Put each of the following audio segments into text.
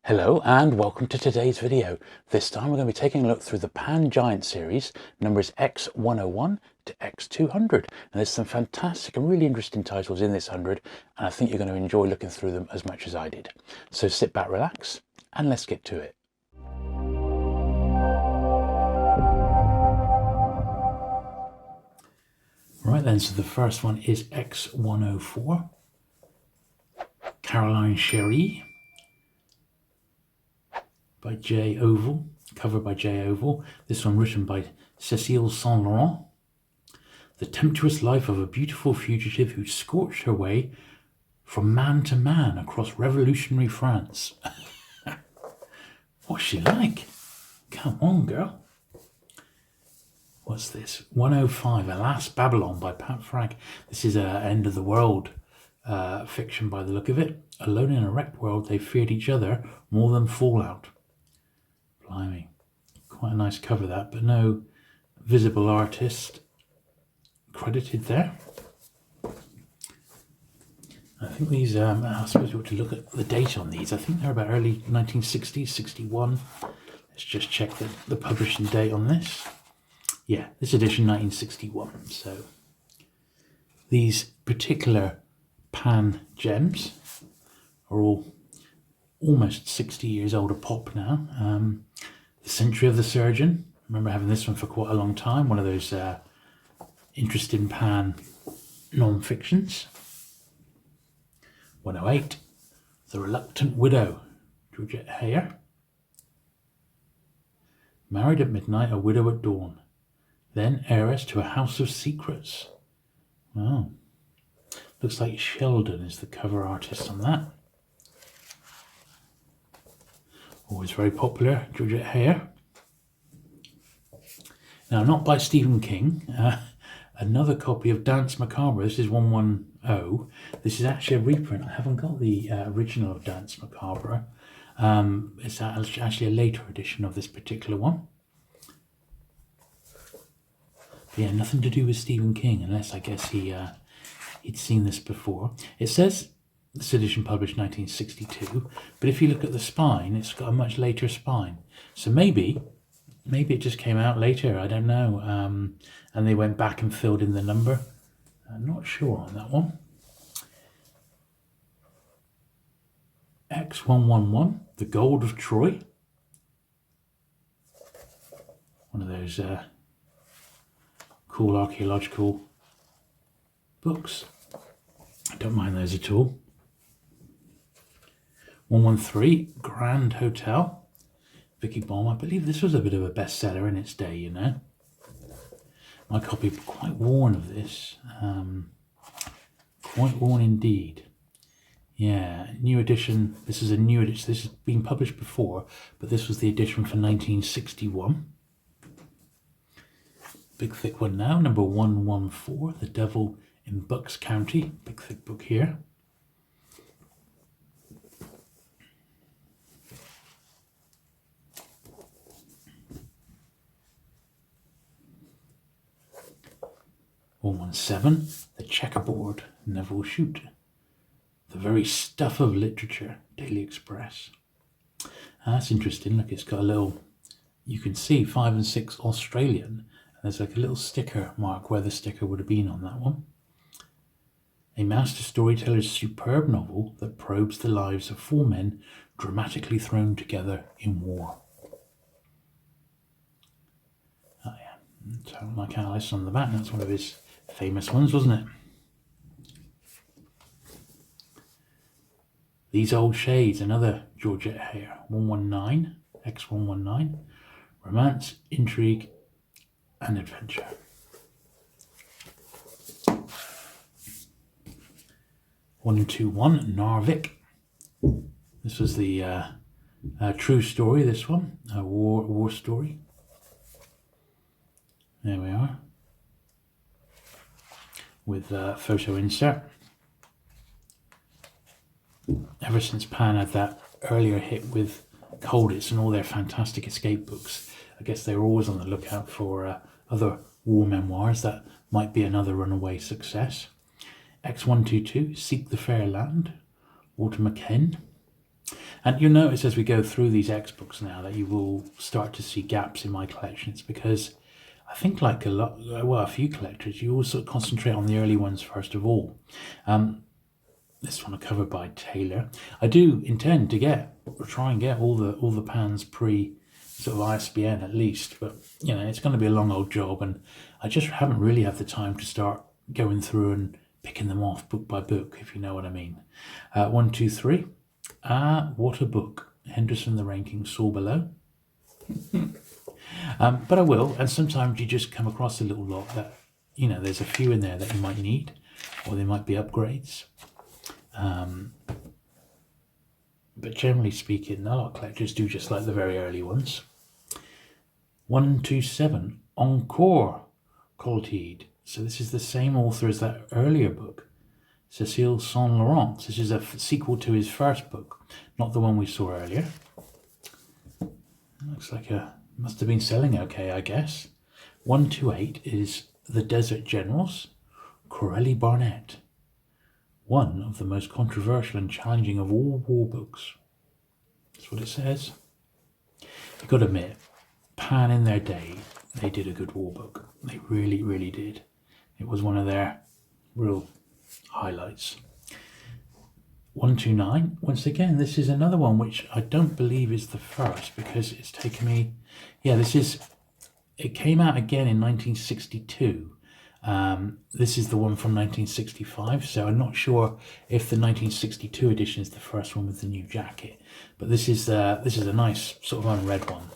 Hello and welcome to today's video. This time we're going to be taking a look through the Pan Giant series, numbers X101 to X200. And there's some fantastic and really interesting titles in this 100, and I think you're going to enjoy looking through them as much as I did. So sit back, relax, and let's get to it. Right then, so the first one is X104, Caroline Cherie, by J. Oval, cover by J. Oval. This one written by Cécile Saint Laurent. The tempestuous life of a beautiful fugitive who scorched her way from man to man across revolutionary France. What's she like? Come on, girl. What's this? 105, Alas Babylon by Pat Frag. This is a end of the world fiction by the look of it. Alone in a wrecked world, they feared each other more than fallout. Blimey, quite a nice cover that, but no visible artist credited there. I think these, I suppose we ought to look at the date on these. I think they're about early 1960s, 61. Let's just check the publishing date on this. Yeah, this edition 1961. So these particular Pan gems are all almost 60 years old a pop now. The Century of the Surgeon. I remember having this one for quite a long time. One of those interesting Pan non-fictions. 108. The Reluctant Widow. Georgette Heyer. Married at midnight, a widow at dawn. Then heiress to a house of secrets. Wow. Looks like Sheldon is the cover artist on that. Always very popular, Georgette Heyer. Now, not by Stephen King. Another copy of Danse Macabre. This is 110. This is actually a reprint. I haven't got the original of Danse Macabre. It's actually a later edition of this particular one. But yeah, nothing to do with Stephen King, unless I guess he'd seen this before. It says this edition published 1962, but if you look at the spine, it's got a much later spine. So maybe it just came out later, I don't know, and they went back and filled in the number. I'm not sure on that one. X111, The Gold of Troy. One of those cool archaeological books. I don't mind those at all. 113, Grand Hotel, Vicky Baum. I believe this was a bit of a bestseller in its day, you know. My copy quite worn of this. Quite worn indeed. Yeah, new edition. This is a new edition. This has been published before, but this was the edition for 1961. Big thick one now, number 114, The Devil in Bucks County. Big thick book here. '17, The Checkerboard, Neville Shute. The Very Stuff of Literature, Daily Express. That's interesting. Look, it's got a little, you can see 5 and 6 Australian, and there's like a little sticker mark where the sticker would have been on that one. A master storyteller's superb novel that probes the lives of 4 men dramatically thrown together in war. Oh yeah, so like Alice on the back, that's one of his famous ones, wasn't it? These Old Shades, another Georgette Heyer. 119, X119, Romance, Intrigue and Adventure. '121, Narvik. This was the true story, this one, a war story. There we are, with photo insert. Ever since Pan had that earlier hit with Colditz and all their fantastic escape books, I guess they were always on the lookout for other war memoirs that might be another runaway success. X122, Seek the Fair Land, Walter McKen. And you'll notice as we go through these X books now that you will start to see gaps in my collections, because I think like a few collectors, you also concentrate on the early ones first of all. This one, a cover by Taylor. I do intend to try and get all the pans pre sort of ISBN at least, but you know, it's going to be a long old job, and I just haven't really had the time to start going through and picking them off book by book, if you know what I mean. 1, 2, 3. What a book. Henderson, the ranking, saw below. But I will, and sometimes you just come across a little lot that, you know, there's a few in there that you might need, or they might be upgrades. But generally speaking, a lot of collectors do just like the very early ones. 127, Encore, Clotilde. So this is the same author as that earlier book, Cécile Saint Laurent. This is a sequel to his first book, not the one we saw earlier. Looks like must have been selling okay, I guess. 128 is The Desert Generals, Corelli Barnett. One of the most controversial and challenging of all war books. That's what it says. You've got to admit, Pan in their day, they did a good war book. They really, really did. It was one of their real highlights. 129, once again, this is another one which I don't believe is the first, because it's taken me... Yeah, it came out again in 1962. This is the one from 1965, so I'm not sure if the 1962 edition is the first one with the new jacket, but this is a nice sort of unread one.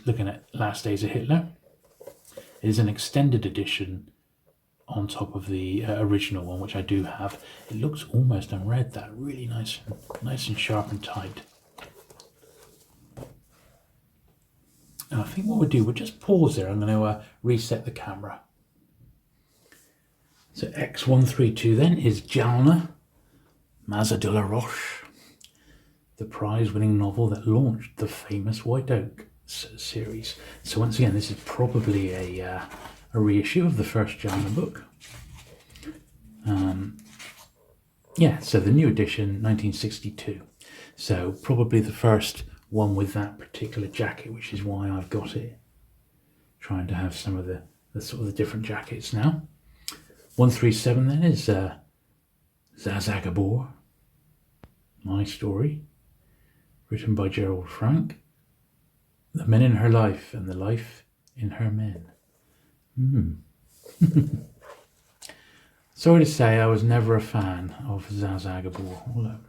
Looking at Last Days of Hitler. It is an extended edition on top of the original one, which I do have. It looks almost unread. That really nice and sharp and tight. And I think what we'll do, we'll just pause there. I'm going to reset the camera. So X132 then is Jalna, Mazo de la Roche, the prize-winning novel that launched the famous White Oak series. So once again, this is probably a reissue of the first Jalna book. Yeah, so the new edition, 1962. So probably the first one with that particular jacket, which is why I've got it. Trying to have some of the sort of the different jackets now. 137 then is Zazagabor, My Story, written by Gerald Frank. The Men in Her Life and the Life in Her Men. Sorry to say, I was never a fan of Zazagabor. Although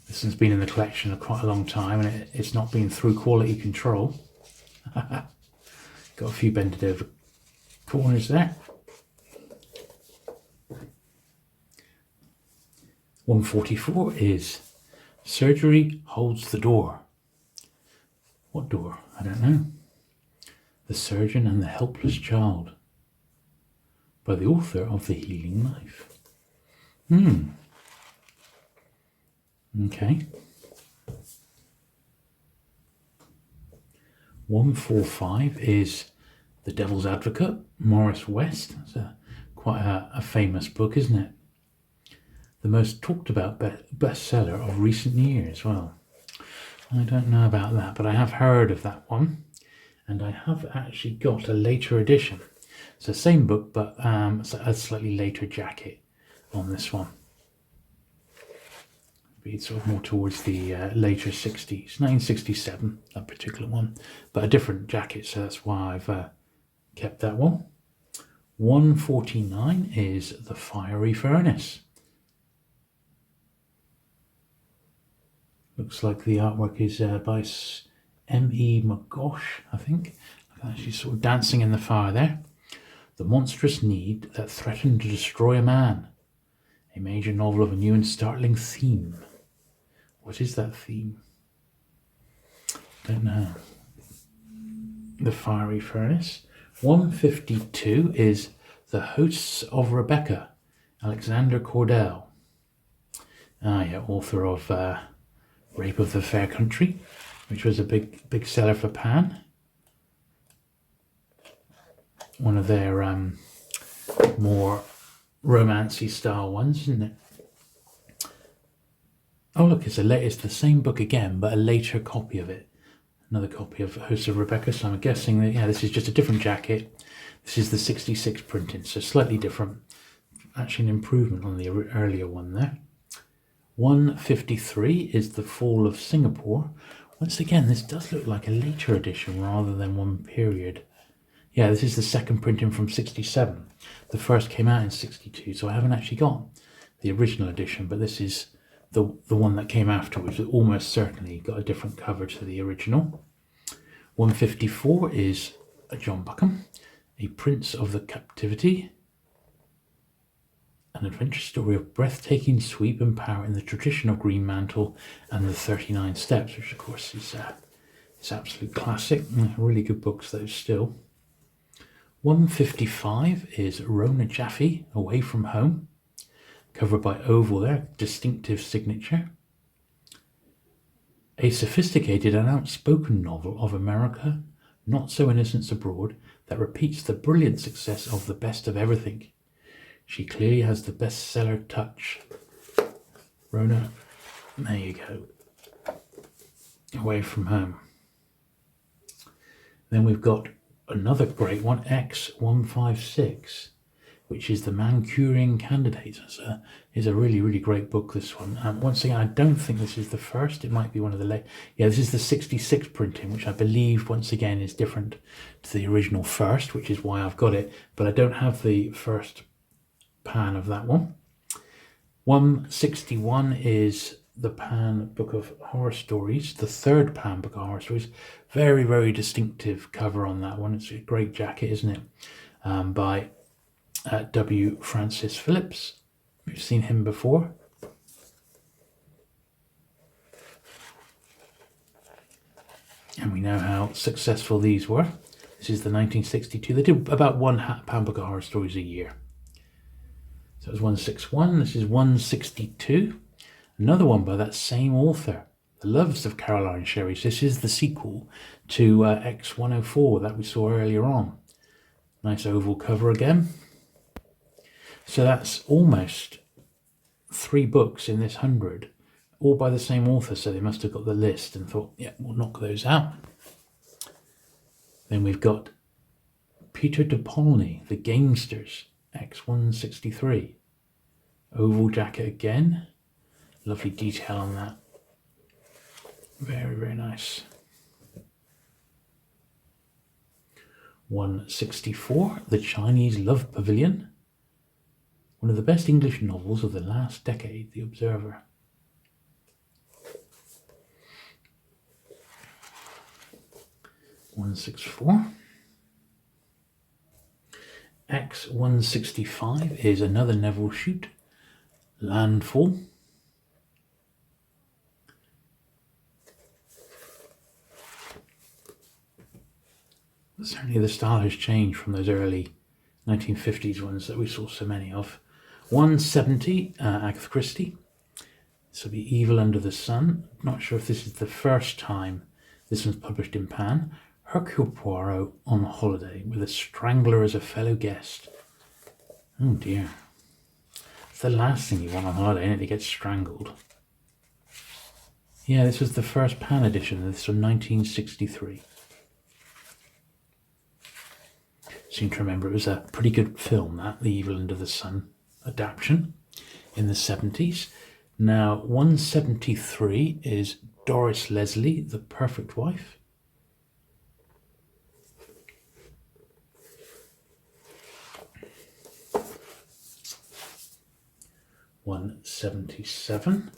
this has been in the collection for quite a long time, and it's not been through quality control. Got a few bended over corners there. 144 is Surgery Holds the Door. What door? I don't know. The Surgeon and the Helpless Child, by the author of The Healing Knife. Okay. 145 is The Devil's Advocate, Morris West. That's quite a famous book, isn't it? The most talked about bestseller of recent years. Well, I don't know about that, but I have heard of that one, and I have actually got a later edition. So same book, but a slightly later jacket on this one. Be sort of more towards the later 60s, 1967, that particular one, but a different jacket, so that's why I've kept that one. 149 is The Fiery Furnace. Looks like the artwork is by M.E. McGosh, I think. She's sort of dancing in the fire there. The monstrous need that threatened to destroy a man. A major novel of a new and startling theme. What is that theme? Don't know. The Fiery Furnace. 152 is The Hosts of Rebecca, Alexander Cordell. Author of Rape of the Fair Country, which was a big seller for Pan. One of their more romancy style ones, isn't it? Oh look, it's the same book again, but a later copy of it. Another copy of Host of Rebecca, so I'm guessing that, yeah, this is just a different jacket. This is the 66 printing, so slightly different. Actually an improvement on the earlier one there. 153 is The Fall of Singapore. Once again, this does look like a later edition rather than one period. Yeah, this is the second printing from 67. The first came out in 62, so I haven't actually got the original edition, but this is the one that came afterwards. It almost certainly got a different cover to the original. 154 is John Buchan, A Prince of the Captivity. An adventure story of breathtaking sweep and power in the tradition of Green Mantle and the 39 Steps, which of course is absolute classic. Really good books those still. 155 is Rona Jaffe, Away from Home, covered by Oval there, distinctive signature. A sophisticated and outspoken novel of America, not so innocence abroad, that repeats the brilliant success of The Best of Everything. She clearly has the bestseller touch. Rona, there you go. Away from Home. Then we've got another great one, X156, which is the Mancurian Candidate. It's a really, really great book, this one. Once again, I don't think this is the first. It might be one of the late. Yeah, this is the 66 printing, which I believe, once again, is different to the original first, which is why I've got it. But I don't have the first Pan of that one. 161 is the Pan Book of Horror Stories, the third Pan Book of Horror Stories. Very, very distinctive cover on that one. It's a great jacket, isn't it? By W. Francis Phillips. We've seen him before. And we know how successful these were. This is the 1962. They did about one Pan Book of Horror Stories a year. So it was 161. This is 162. Another one by that same author, The Loves of Caroline Sherry. This is the sequel to X104 that we saw earlier on. Nice oval cover again. So that's almost 3 books in this 100, all by the same author. So they must have got the list and thought, yeah, we'll knock those out. Then we've got Peter de Paulney, The Gamesters, X163. Oval jacket again. Lovely detail on that. Very, very nice. 164, The Chinese Love Pavilion. One of the best English novels of the last decade, The Observer. (164). X165 is another Neville Shute, Landfall. Certainly the style has changed from those early 1950s ones that we saw so many of. 170, Agatha Christie. This will be Evil Under the Sun. Not sure if this is the first time this one's published in Pan. Hercule Poirot on holiday with a strangler as a fellow guest. Oh dear. It's the last thing you want on holiday, isn't it? To get strangled. Yeah, this was the first Pan edition. This from 1963. Seem to remember it was a pretty good film, that, The Evil Under the Sun adaptation in the 70s. Now, 173 is Doris Leslie, The Perfect Wife. (177)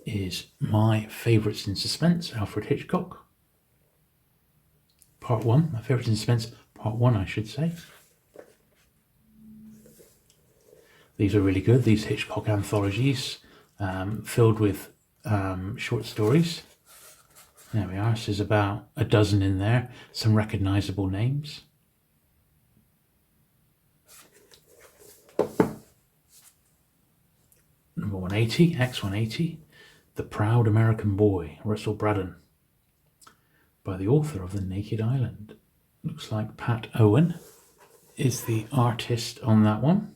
is My Favourites in Suspense, Alfred Hitchcock. Part 1, My Favourites in Suspense, Part 1, I should say. These are really good, these Hitchcock anthologies, filled with short stories. There we are, so there's about a dozen in there, some recognisable names. Number 180, X180, The Proud American Boy, Russell Braddon, by the author of The Naked Island. Looks like Pat Owen is the artist on that one.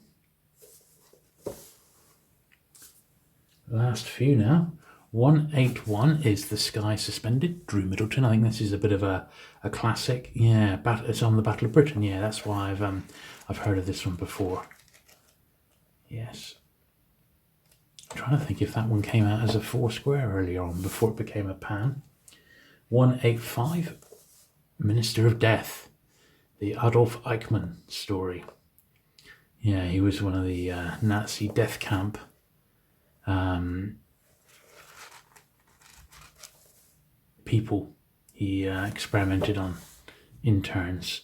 Last few now. 181 is The Sky Suspended, Drew Middleton. I think this is a bit of a classic. Yeah, it's on the Battle of Britain. Yeah, that's why I've heard of this one before. Yes. I'm trying to think if that one came out as a 4-square earlier on before it became a pan. 185, Minister of Death, the Adolf Eichmann story. Yeah, he was one of the Nazi death camp people. He experimented on interns.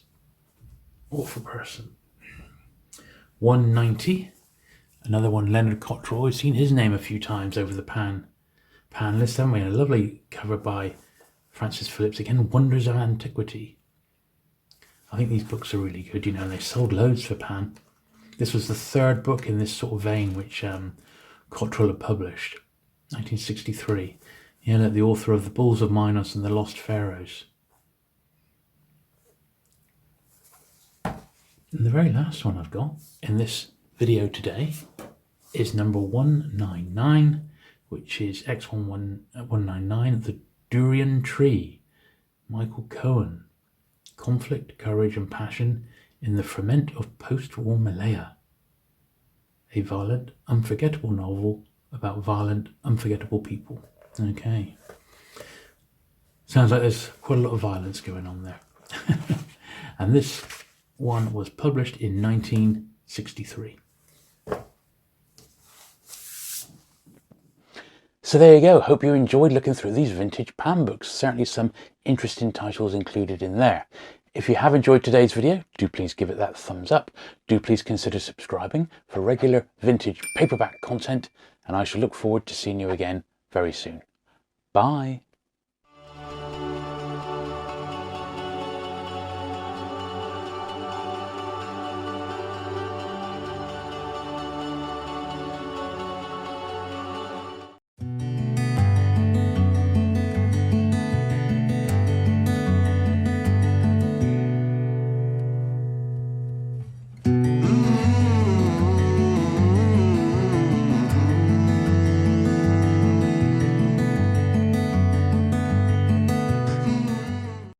Awful person. 190, another one, Leonard Cottrell. We've seen his name a few times over the pan list, haven't we? A lovely cover by Francis Phillips again, Wonders of Antiquity. I think these books are really good, you know, they sold loads for pan. This was the third book in this sort of vein which Cottrell had published, 1963. Yeah, the author of The Bulls of Minos and The Lost Pharaohs. And the very last one I've got in this video today is number 199, which is X199, The Durian Tree, Michael Cohen. Conflict, Courage and Passion in the Ferment of Post-War Malaya. A violent, unforgettable novel about violent, unforgettable people. Okay. Sounds like there's quite a lot of violence going on there. And this one was published in 1963. So there you go. Hope you enjoyed looking through these vintage pan books. Certainly some interesting titles included in there. If you have enjoyed today's video, do please give it that thumbs up. Do please consider subscribing for regular vintage paperback content, and I shall look forward to seeing you again very soon. Bye.